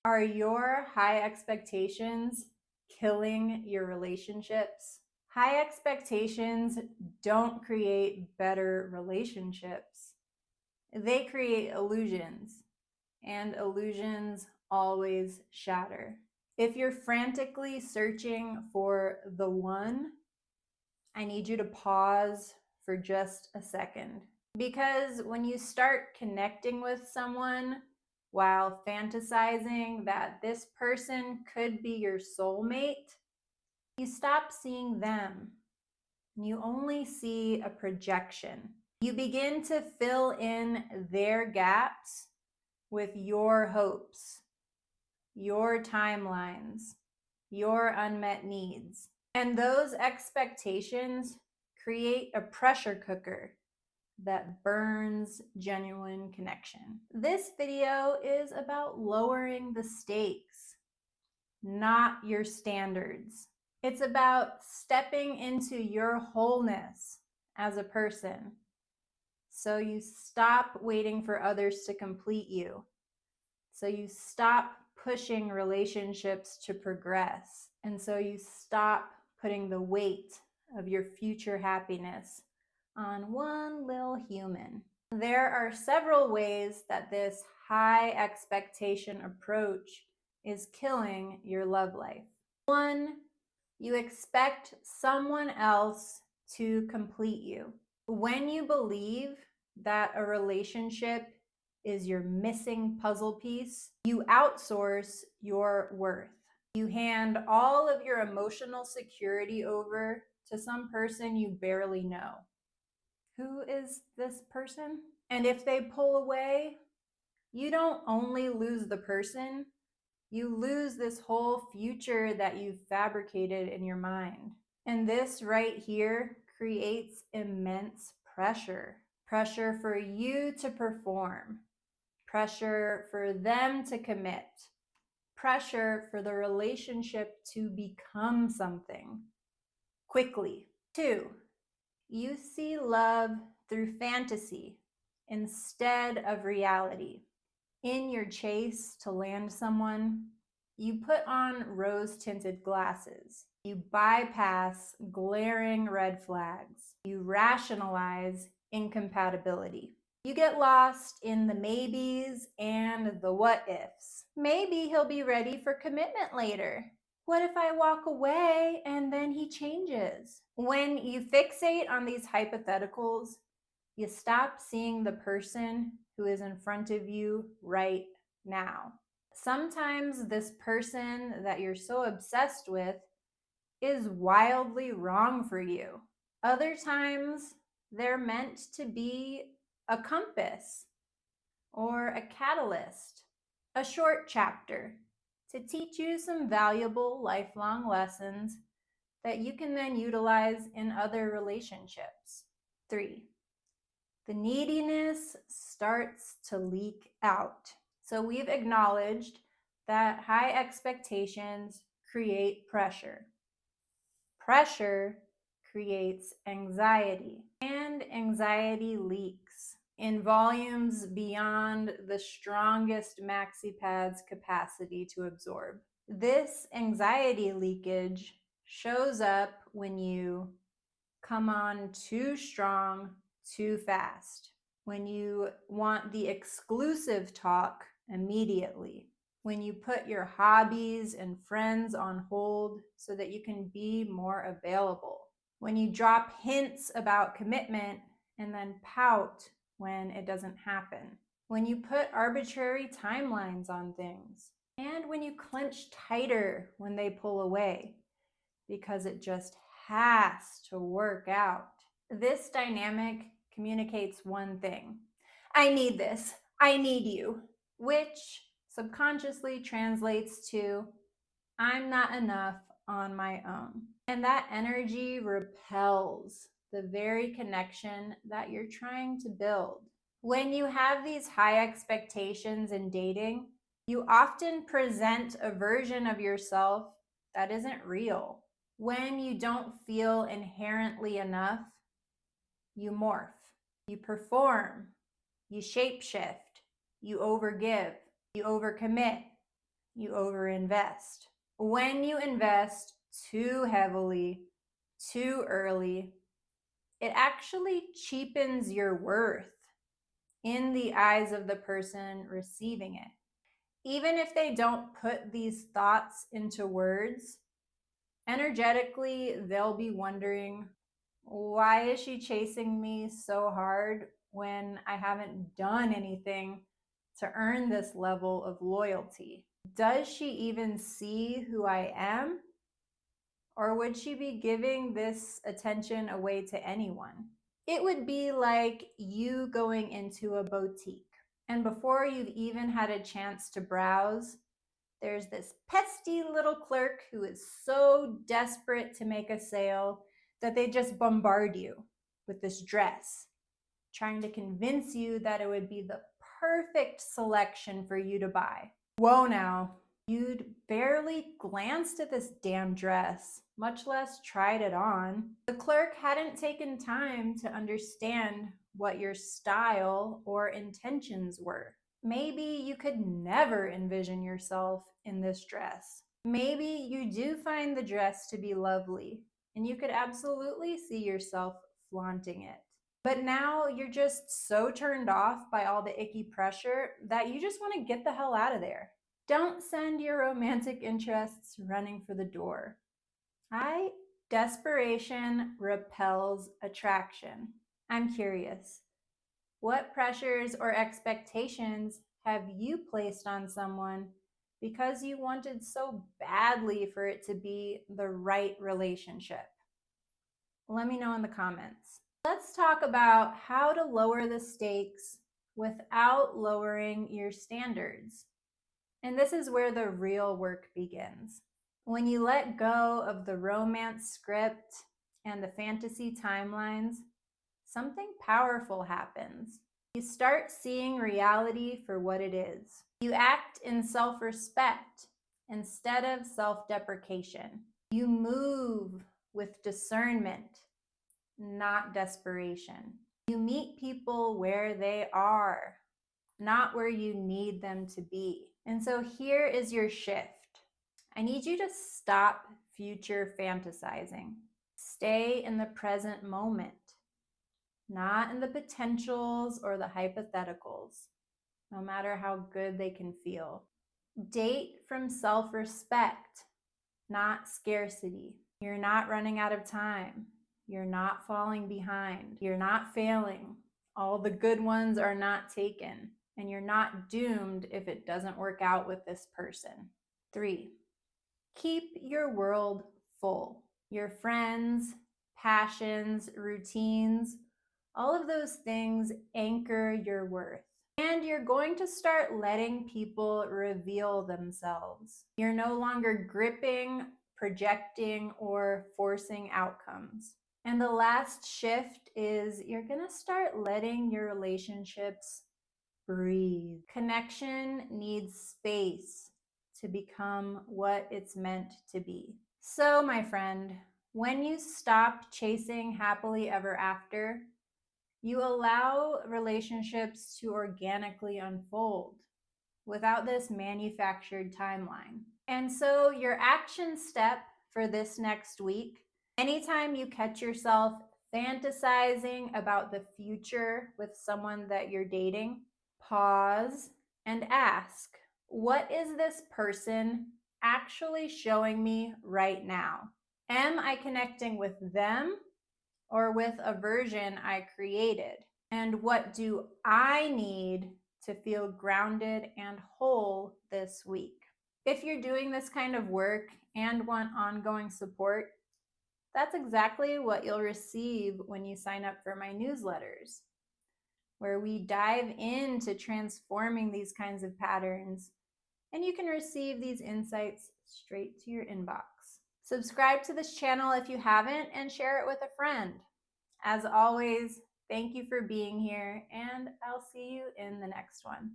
Are your high expectations killing your relationships? High expectations don't create better relationships. They create illusions, and illusions always shatter. If you're frantically searching for the one, I need you to pause for just a second. Because when you start connecting with someone while fantasizing that this person could be your soulmate, you stop seeing them and you only see a projection. You begin to fill in their gaps with your hopes, your timelines, your unmet needs. And those expectations create a pressure cooker that burns genuine connection. This video is about lowering the stakes, not your standards. It's about stepping into your wholeness as a person. So you stop waiting for others to complete you. So you stop pushing relationships to progress. And so you stop putting the weight of your future happiness on one little human. There are several ways that this high expectation approach is killing your love life. One, you expect someone else to complete you. When you believe that a relationship is your missing puzzle piece, you outsource your worth. You hand all of your emotional security over to some person you barely know. Who is this person? And if they pull away, you don't only lose the person, you lose this whole future that you've fabricated in your mind. And this right here creates immense pressure. Pressure for you to perform, pressure for them to commit, pressure for the relationship to become something quickly. 2, you see love through fantasy instead of reality. In your chase to land someone, you put on rose-tinted glasses. You bypass glaring red flags. You rationalize incompatibility. You get lost in the maybes and the what ifs. Maybe he'll be ready for commitment later. What if I walk away and then he changes? When you fixate on these hypotheticals, you stop seeing the person who is in front of you right now. Sometimes this person that you're so obsessed with is wildly wrong for you. Other times, they're meant to be a compass or a catalyst, a short chapter to teach you some valuable lifelong lessons that you can then utilize in other relationships. 3, the neediness starts to leak out. So we've acknowledged that high expectations create pressure. Pressure creates anxiety, and anxiety leaks in volumes beyond the strongest maxi pad's capacity to absorb. This anxiety leakage shows up when you come on too strong, too fast, when you want the exclusive talk immediately, when you put your hobbies and friends on hold so that you can be more available, when you drop hints about commitment and then pout when it doesn't happen, when you put arbitrary timelines on things, and when you clench tighter when they pull away because it just has to work out. This dynamic communicates one thing: I need this, I need you, which subconsciously translates to I'm not enough on my own. And that energy repels the very connection that you're trying to build. When you have these high expectations in dating, you often present a version of yourself that isn't real. When you don't feel inherently enough, you morph, you perform, you shapeshift, you overgive, you overcommit, you overinvest. When you invest too heavily, too early, it actually cheapens your worth in the eyes of the person receiving it. Even if they don't put these thoughts into words, energetically, they'll be wondering, why is she chasing me so hard when I haven't done anything to earn this level of loyalty? Does she even see who I am? Or would she be giving this attention away to anyone? It would be like you going into a boutique, and before you've even had a chance to browse, there's this pesky little clerk who is so desperate to make a sale that they just bombard you with this dress, trying to convince you that it would be the perfect selection for you to buy. Whoa now, you'd barely glanced at this damn dress, much less tried it on. The clerk hadn't taken time to understand what your style or intentions were. Maybe you could never envision yourself in this dress. Maybe you do find the dress to be lovely, and you could absolutely see yourself flaunting it. But now you're just so turned off by all the icky pressure that you just want to get the hell out of there. Don't send your romantic interests running for the door. Desperation repels attraction. I'm curious. What pressures or expectations have you placed on someone because you wanted so badly for it to be the right relationship? Let me know in the comments. Let's talk about how to lower the stakes without lowering your standards. And this is where the real work begins. When you let go of the romance script and the fantasy timelines, something powerful happens. You start seeing reality for what it is. You act in self-respect instead of self-deprecation. You move with discernment, not desperation. You meet people where they are, not where you need them to be. And so here is your shift. I need you to stop future fantasizing. Stay in the present moment, not in the potentials or the hypotheticals, no matter how good they can feel. Date from self-respect, not scarcity. You're not running out of time. You're not falling behind. You're not failing. All the good ones are not taken, and you're not doomed if it doesn't work out with this person. 3, keep your world full. Your friends, passions, routines, all of those things anchor your worth. And you're going to start letting people reveal themselves. You're no longer gripping, projecting, or forcing outcomes. And the last shift is you're going to start letting your relationships breathe. Connection needs space to become what it's meant to be. So, my friend, when you stop chasing happily ever after, you allow relationships to organically unfold without this manufactured timeline. And so your action step for this next week, anytime you catch yourself fantasizing about the future with someone that you're dating, pause and ask, what is this person actually showing me right now? Am I connecting with them or with a version I created? And what do I need to feel grounded and whole this week? If you're doing this kind of work and want ongoing support, that's exactly what you'll receive when you sign up for my newsletters, where we dive into transforming these kinds of patterns, and you can receive these insights straight to your inbox. Subscribe to this channel if you haven't, and share it with a friend. As always, thank you for being here, and I'll see you in the next one.